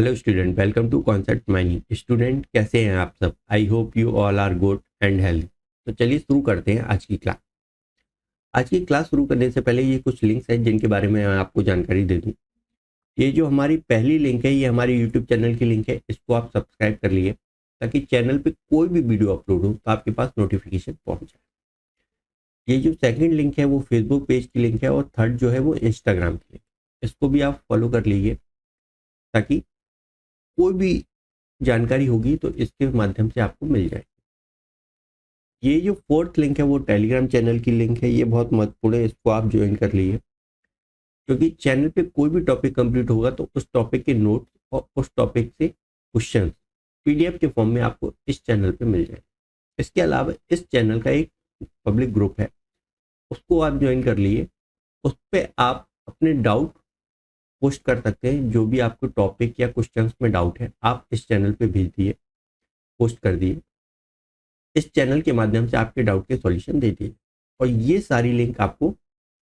Hello student, welcome to concept mining. Student कैसे हैं आप सब? I hope you all are good and healthy. तो चलिए शुरू करते हैं आज की क्लास। आज की क्लास शुरू करने से पहले ये कुछ लिंक्स हैं जिनके बारे में मैं आपको जानकारी दे दूं। ये जो हमारी पहली लिंक है, ये हमारी यूट्यूब चैनल की लिंक है। इसको आप सब्सक्राइब कर लिए ताकि चैनल पे कोई भी वीडियो अपलोड हो तो आपके पास नोटिफिकेशन पहुंच जाए। ये जो सेकंड लिंक है वो फेसबुक पेज की लिंक है, और थर्ड जो है वो इंस्टाग्राम की लिंक। इसको भी आप फॉलो कर लीजिए ताकि कोई भी जानकारी होगी तो इसके माध्यम से आपको मिल जाए। ये जो फोर्थ लिंक है वो टेलीग्राम चैनल की लिंक है। ये बहुत महत्वपूर्ण है, इसको आप ज्वाइन कर लीजिए, क्योंकि चैनल पे कोई भी टॉपिक कंप्लीट होगा तो उस टॉपिक के नोट्स और उस टॉपिक से क्वेश्चन पीडीएफ के फॉर्म में आपको इस चैनल पे मिल जाए। इसके अलावा इस चैनल का एक पब्लिक ग्रुप है, उसको आप ज्वाइन कर लिए। उस पर आप अपने डाउट पोस्ट कर सकते हैं। जो भी आपको टॉपिक या क्वेश्चंस में डाउट है आप इस चैनल पे भेज दिए, पोस्ट कर दिए। इस चैनल के माध्यम से आपके डाउट के सॉल्यूशन दे दिए, और ये सारी लिंक आपको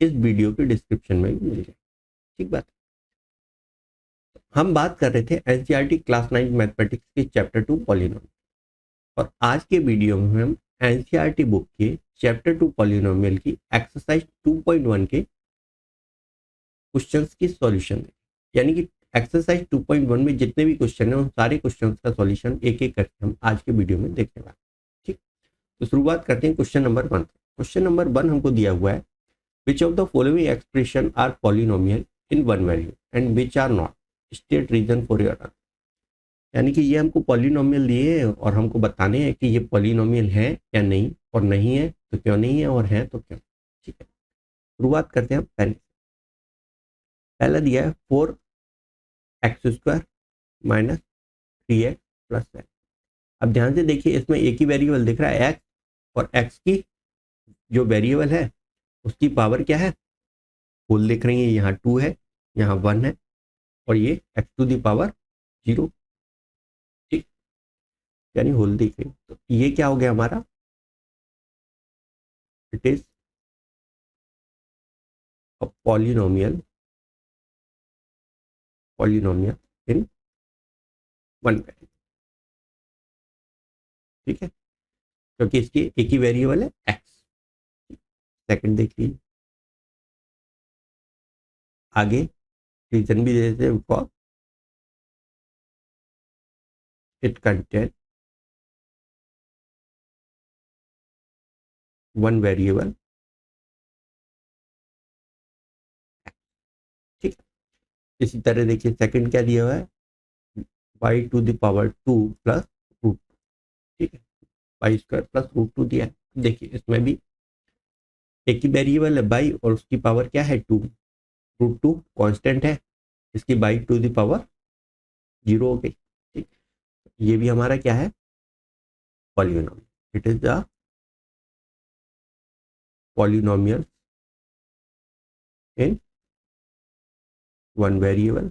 इस वीडियो के डिस्क्रिप्शन में भी मिल जाए। ठीक बात। हम बात कर रहे थे एनसीईआरटी क्लास 9 मैथमेटिक्स के चैप्टर 2 पॉलिनोमियल, और आज के वीडियो में हम एनसीईआरटी बुक के चैप्टर 2 पॉलिनोमियल की एक्सरसाइज 2.1 के क्वेश्चंस की सॉल्यूशन देंगे। यानी कि एक्सरसाइज 2.1 में जितने भी क्वेश्चन है उन सारे क्वेश्चंस का सॉल्यूशन एक एक करके हम आज के वीडियो में देखने वाले हैं। ठीक, तो शुरुआत करते हैं क्वेश्चन नंबर 1। क्वेश्चन नंबर 1 हमको दिया हुआ है, which of the following expression are polynomial in one value and which are not, state reason for your answer. यानी कि ये हमको पॉलिनोमियल दिए हैं और हमको बताने हैं कि ये पॉलिनोमियल है या नहीं, और नहीं है तो क्यों नहीं है, और है तो क्यों। ठीक है, शुरुआत करते हैं पहले। पहला दिया है 4x² माइनस 3x प्लस 7। अब ध्यान से देखिए, इसमें एक ही वेरिएबल दिख रहा है x, और x की जो वेरिएबल है उसकी पावर क्या है, होल दिख रही है। यहाँ 2 है, यहाँ 1 है, और ये x⁻0। ठीक, यानी होल दिख रही। तो ये क्या हो गया हमारा, it is a polynomial in one value. ठीक है, क्योंकि इसकी एक ही वेरिएबल है x। सेकंड देख लीजिए, आगे रीजन भी दे देते हैं, because it contain one variable. ठीक है, इसी तरह देखिए सेकंड क्या दिया हुआ है, y⁻2 प्लस रूट। ठीक है, y² प्लस √2 दिया है। देखिए इसमें भी एक ही वेरिएबल है y, और उसकी पावर क्या है 2। √2 कांस्टेंट है, इसकी y⁻0 हो गई। ठीक, ये भी हमारा क्या है, polynomial. It is the polynomial in one variable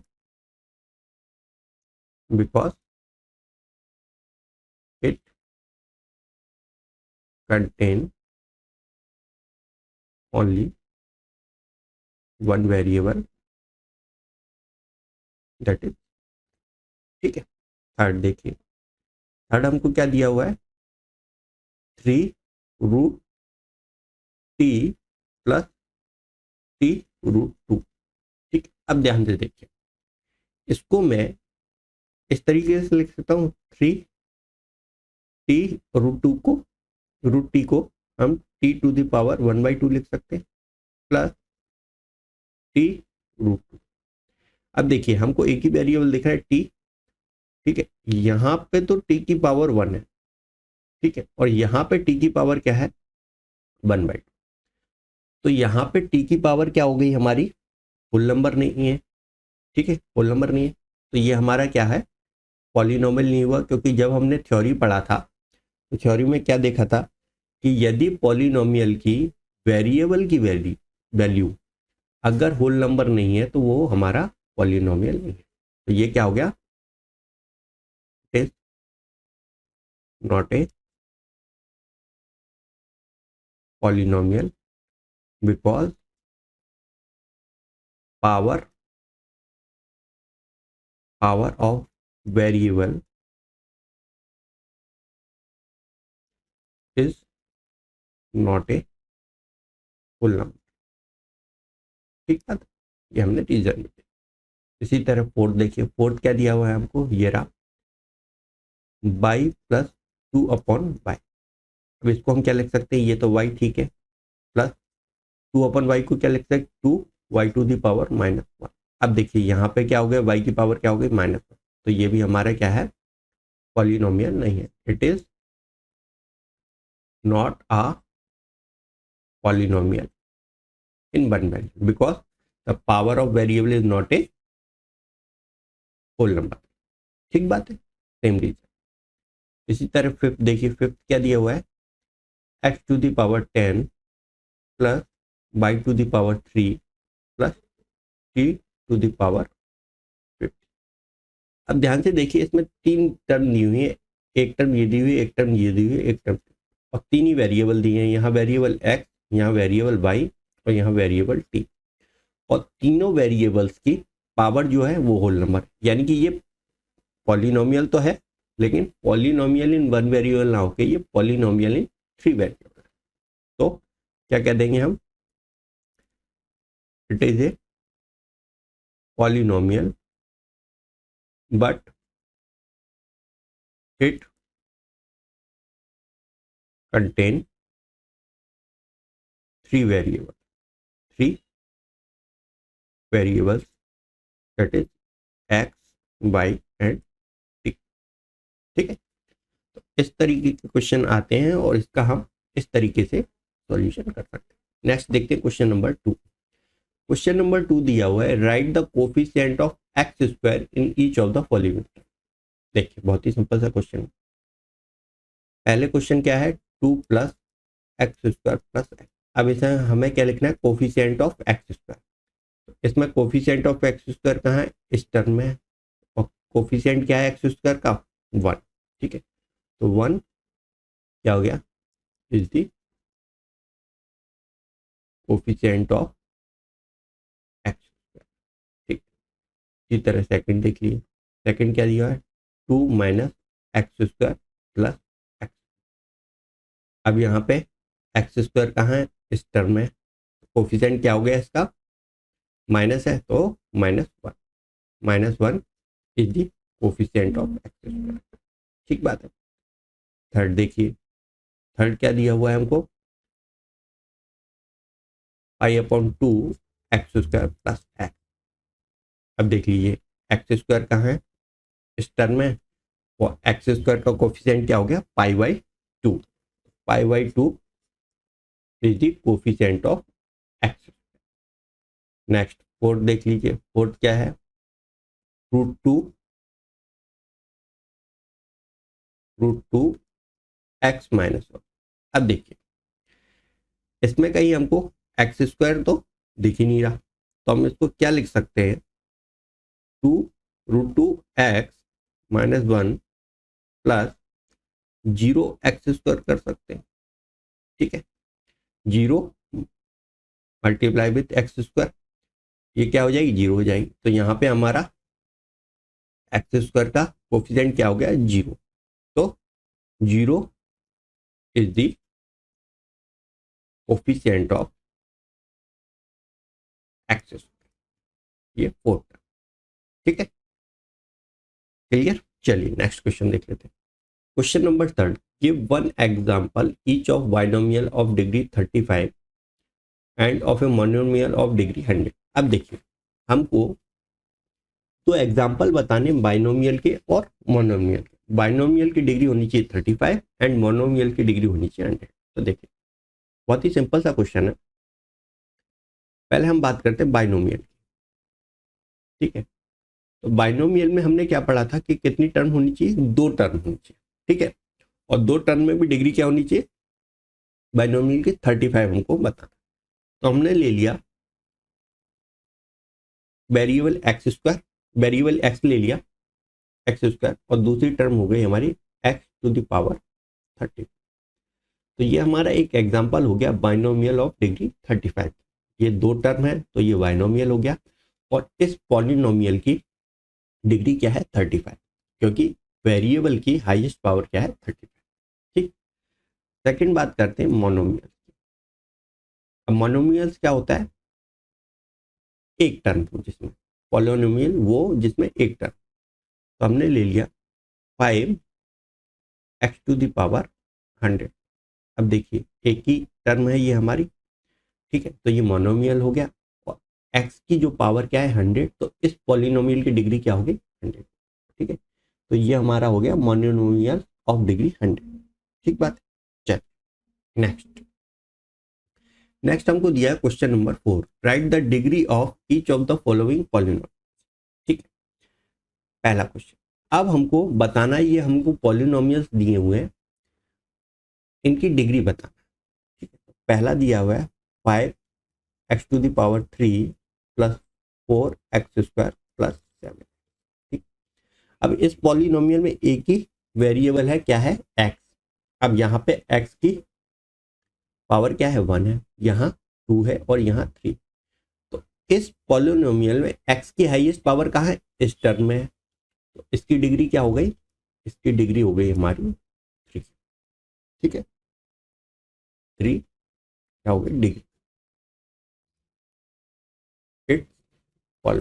because it contain only one variable, that is। ठीक है, थर्ड देखिए, थर्ड हमको क्या दिया हुआ है, 3√t प्लस t√2। ठीक, अब ध्यान से देखिए, इसको मैं इस तरीके से लिख सकता हूँ, 3t√2 को √t को हम t⁻1/2 लिख सकते हैं, प्लस t√2। अब देखिए हमको एक ही वेरिएबल दिख रहा है t। ठीक है, यहाँ पे तो t की पावर 1 है। ठीक है, और यहाँ पे t की पावर क्या है, 1/2। तो यहाँ पे t की पावर क्या हो गई हमारी, होल नंबर नहीं है। ठीक है, होल नंबर नहीं है, तो ये हमारा क्या है, पॉलिनोमियल नहीं हुआ। क्योंकि जब हमने थ्योरी पढ़ा था तो थ्योरी में क्या देखा था कि यदि पॉलिनोमियल की वेरिएबल की वैल्यू अगर होल नंबर नहीं है तो वो हमारा पॉलिनोमियल नहीं है। तो ये क्या हो गया, it is not a polynomial because power of variable is not a full number. ठीक है, ये हमने रीजन में। इसी तरह फोर्थ देखिए, फोर्थ क्या दिया हुआ है हमको, ये रहा बाई प्लस 2/y। अब इसको हम क्या लिख सकते हैं, ये तो y ठीक है, प्लस 2/y को क्या लिख सकते हैं, 2y⁻⁻1। अब देखिए यहाँ पे क्या हो गया, y की पावर क्या हो गई, -1। तो ये भी हमारा क्या है, पॉलिनोमियल नहीं है, it is not a polynomial in one value because the power of variable is not a whole number. ठीक बात है, सेम रीजन। इसी तरह फिफ्थ देखिए, फिफ्थ क्या दिया हुआ है, x⁻10 plus y⁻3 plus t⁻50। अब ध्यान से देखिए, इसमें तीन टर्म दी हुई है, एक टर्म ये दी हुई है, एक टर्म ये दी हुई है, एक टर्म, और तीन ही वेरिएबल दिए हैं, यहाँ वेरिएबल x, यहाँ वेरिएबल y और यहाँ वेरिएबल t। और तीनों वेरिएबल्स की पावर जो है वो होल नंबर, यानी कि ये पॉलिनोमियल तो है, लेकिन पॉलिनोमियल इन वन वेरिएबल ना होके ये पॉलिनोमियल इन थ्री वेरिएबल। तो क्या कह देंगे हम, it is a polynomial but it contain three variables that is x, y and t। ठीक है, तो इस तरीके के क्वेश्चन आते हैं और इसका हम इस तरीके से सॉल्यूशन कर सकते हैं। नेक्स्ट देखते हैं क्वेश्चन नंबर 2। क्वेश्चन नंबर 2 दिया हुआ है, right the coefficient of x square in each of the following. देखिए बहुत ही सिंपल सा क्वेश्चन। पहले क्वेश्चन क्या है, 2 plus x square plus x. अब इसे हमें क्या लिखना है, कोफिशिएंट ऑफ एक्स स्क्वायर। इसमें कोफिशिएंट ऑफ एक्स स्क्वायर कहाँ है, इस टर्म में है, और कोफिशिएंट क्या है एक्स स्क्वायर का, 1। ठीक है, तो 1 क्या हो गया, is the coefficient of x square. ठीक, इसी तरह सेकंड देख लिए, सेकंड क्या दिया है, 2 minus x square plus x. अब यहाँ पे एक्स स्क्वायर कहाँ है, इस टर्म में, कोफिशिएंट क्या हो गया इसका, माइनस है, तो -1, -1 is the coefficient of x square. ठीक बात है। थर्ड देखिए, थर्ड क्या दिया हुआ है हमको, i/2 x square plus x. अब देख लीजिए एक्स स्क्वायर कहाँ है, इस टर्म में, और एक्स स्क्वायर का कोफिशिएंट क्या हो गया, π/2। π/2 is the coefficient of x. Next fourth देख लीजिए, फोर्थ क्या है, √2 x - 1। अब देखिए इसमें कहीं हमको एक्स स्क्वायर तो दिख ही नहीं रहा, तो हम इसको क्या लिख सकते हैं, 2√2x - 1 प्लस 0x² कर सकते हैं। ठीक है, 0 मल्टीप्लाई विथ एक्स स्क्वायर, ये क्या हो जाएगी, 0 हो जाएगी। तो यहाँ पे हमारा एक्स स्क्वायर का कोफिशिएंट क्या हो गया, 0। तो 0 is the coefficient of x square, ये फोर्थ। ठीक है, क्लियर। चलिए नेक्स्ट क्वेश्चन देख लेते हैं। Question number 3, give one example each of binomial of degree 35 end of a monomial of degree 100। अब देखिए हमको तो एग्जांपल बताने बाइनोमियल के और मोनोमियल के। बाइनोमियल की डिग्री होनी चाहिए 35 एंड मोनोमियल की डिग्री होनी चाहिए 100। तो देखिए बहुत ही सिंपल सा क्वेश्चन है। पहले हम बात करते हैं बाइनोमियल की। ठीक है, तो बाइनोमियल में हमने क्या पढ़ा था कि कितनी टर्म होनी चाहिए, 2 टर्म होनी चाहिए। ठीक है, और 2 टर्म में भी डिग्री क्या होनी चाहिए, बाइनोमियल की 35 हमको बताना। तो हमने ले लिया variable x square, variable x ले लिया एक्स स्क्वायर, और दूसरी टर्म हो गई हमारी x⁻30। तो ये हमारा एक एग्जांपल हो गया बाइनोमियल ऑफ डिग्री 35। ये 2 टर्म है तो ये बाइनोमियल हो गया, और इस पॉलिनोमियल की डिग्री क्या है, 35। क्योंकि वेरिएबल की हाईएस्ट पावर क्या है 35। ठीक। सेकंड बात करते हैं मोनोमियल। अब मोनोमियल्स क्या होता है, एक टर्म जिसमें, पॉलिनोमियल वो जिसमें एक टर्म। तो हमने ले लिया 5x⁻100। अब देखिए एक ही टर्म है ये हमारी, ठीक है, तो ये मोनोमियल हो गया। और x की जो पावर क्या है 100, तो इस पॉलिनोमियल की डिग्री क्या होगी 100। ठीक है, तो ये हमारा हो गया मोनोमियल ऑफ डिग्री 100। ठीक बात। चल नेक्स्ट। नेक्स्ट हमको दिया है question number 4, right the degree of each of the following polynomial. ठीक, पहला क्वेश्चन। अब हमको बताना है, ये हमको पॉलिनोमियल्स दिए हुए हैं, इनकी डिग्री बताना। ठीक है, पहला दिया हुआ है 5x⁻³ प्लस 4x² प्लस 7। ठीक, अब इस पॉलिनोमियल में एक ही वेरिएबल है, क्या है x। अब यहाँ पे x की पावर क्या है 1 है, यहाँ 2 है और यहाँ 3। तो इस पॉलिनोमियल में x की हाईएस्ट पावर कहाँ है, इस टर्म में है। तो इसकी डिग्री क्या हो गई, इसकी डिग्री हो गई हमारी 3। ठीक है, 3 क्या हो गई डिग्री। It's Paul.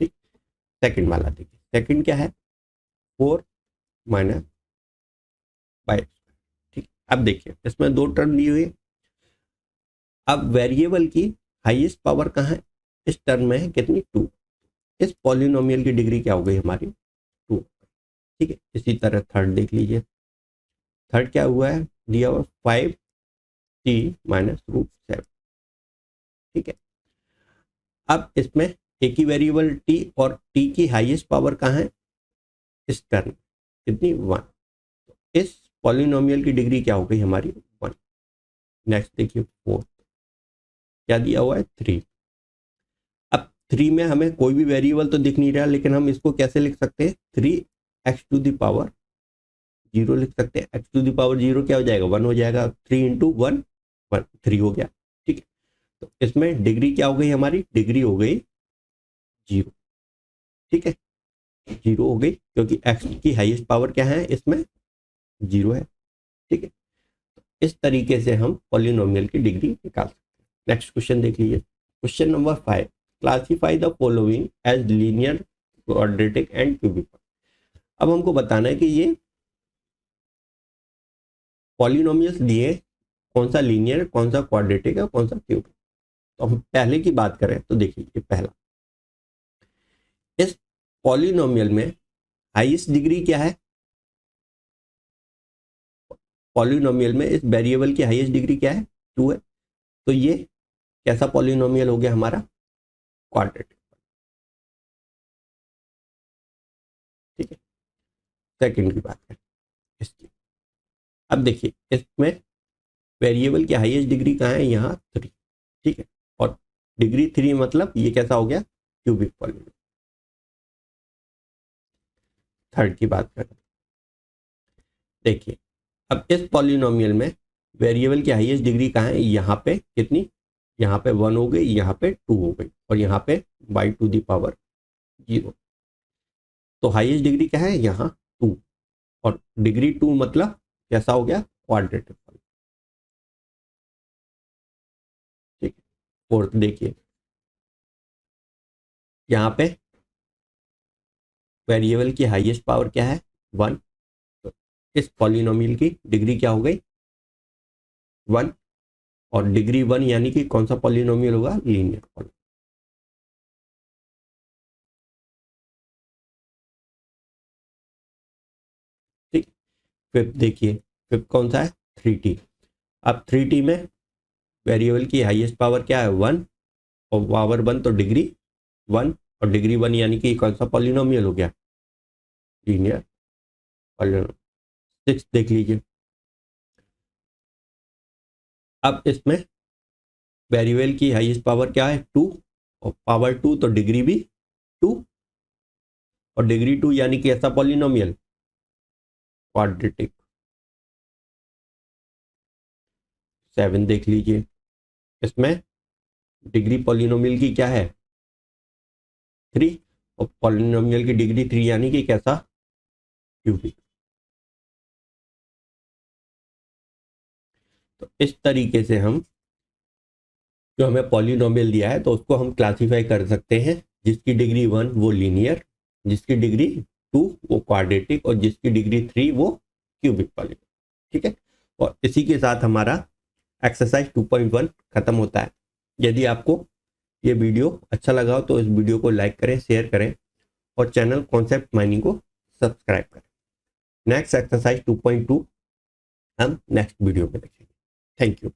ठीक, सेकंड वाला देखिए, सेकंड क्या है 4 माइनस बाई। ठीक, अब देखिए इसमें दो टर्म दी हुई है। अब वेरिएबल की हाईएस्ट पावर कहाँ है, इस टर्म में है कितनी 2। इस पॉलिनोमियल की डिग्री क्या हो गई हमारी 2। ठीक है, इसी तरह थर्ड देख लीजिए। थर्ड क्या हुआ है, दिया हुआ 5t-√7। ठीक है, अब इसमें एक ही वेरिएबल t और t की हाईएस्ट पावर कहाँ है, इस टर्म कितनी 1। तो इस पॉलिनोमियल की डिग्री क्या हो गई हमारी 1। नेक्स्ट देखिए फोर्थ, क्या दिया हुआ है 3। अब 3 में हमें कोई भी वेरिएबल तो दिख नहीं रहा, लेकिन हम इसको कैसे लिख सकते हैं, 3x⁻0 लिख सकते हैं। x⁻0 क्या हो जाएगा 1 हो जाएगा, 3 × 1 1 3 हो गया। ठीक है, तो इसमें डिग्री क्या हो गई हमारी, डिग्री हो गई 0। ठीक है, 0 हो गई क्योंकि x की हाईएस्ट पावर क्या है, इसमें 0 है। ठीक है, इस तरीके से हम पॉलिनोमियल की डिग्री निकाल सकते हैं। नेक्स्ट क्वेश्चन देख लीजिए, question number 5, classify the following as linear, quadratic and cubic. अब हमको बताना है कि ये पॉलिनोमियल्स दिए, कौन सा लीनियर, कौन सा क्वाड्रेटिक है, कौन सा क्यूबिक। तो हम पहले की बात करें तो देखिए ये पहला, इस पॉलिनोमियल में हाईएस्ट डिग्री क्या है, पॉलिनोमियल में इस वेरिएबल की हाईएस्ट डिग्री क्या है 2 है। तो ये कैसा पॉलिनोमियल हो गया हमारा, क्वाड्रेटिक। ठीक है, सेकंड की बात करें इसकी। अब देखिए इसमें वेरिएबल की हाईएस्ट डिग्री कहाँ है, यहाँ 3। ठीक है, और डिग्री 3 मतलब ये कैसा हो गया, क्यूबिक पॉलिनोमियल। थर्ड की बात करें, देखिए अब इस पॉलिनोमियल में वेरिएबल की हाईएस्ट डिग्री कहाँ है, यहाँ पे कितनी, यहाँ पे 1 हो गई, यहाँ पे 2 हो गई और यहाँ पे y⁻0। तो हाईएस्ट डिग्री क्या है यहाँ 2, और डिग्री 2 मतलब कैसा हो गया, क्वाड्रेटिक। ठीक है, फोर्थ देखिए, यहाँ पे वेरिएबल की हाईएस्ट पावर क्या है 1। तो इस पॉलिनोमियल की डिग्री क्या हो गई 1, और डिग्री 1 यानी कि कौन सा पॉलिनोमियल होगा, लीनियर पॉलिनोमियल। ठीक, फिफ्थ देखिए, फिफ्थ कौन सा है 3t। अब 3t में वेरिएबल की हाईएस्ट पावर क्या है 1, और पावर 1 तो डिग्री 1, और डिग्री 1 यानी कि कौन सा पॉलिनोमियल हो गया, लीनियर पॉलिनोमियल। सिक्स देख लीजिए, अब इसमें वेरिएबल की हाईएस्ट पावर क्या है 2, और पावर 2 तो डिग्री भी 2, और डिग्री 2 यानी कि ऐसा पॉलिनोमियल क्वाड्रेटिक। 7 देख लीजिए, इसमें डिग्री पॉलिनोमियल की क्या है 3, और पॉलिनोमियल की डिग्री 3 यानी कि कैसा, क्यूबिक। तो इस तरीके से हम जो हमें पॉलिनोमियल दिया है तो उसको हम क्लासीफाई कर सकते हैं, जिसकी डिग्री 1 वो लीनियर, जिसकी डिग्री 2 वो क्वाड्रेटिक और जिसकी डिग्री 3 वो क्यूबिक पॉलिनोमियल। ठीक है, और इसी के साथ हमारा एक्सरसाइज 2.1 खत्म होता है। यदि आपको ये वीडियो अच्छा लगा हो तो इस वीडियो को लाइक करें, शेयर करें और चैनल कॉन्सेप्ट माइनिंग को सब्सक्राइब करें। नेक्स्ट एक्सरसाइज 2.2 हम नेक्स्ट वीडियो में देखेंगे। Thank you.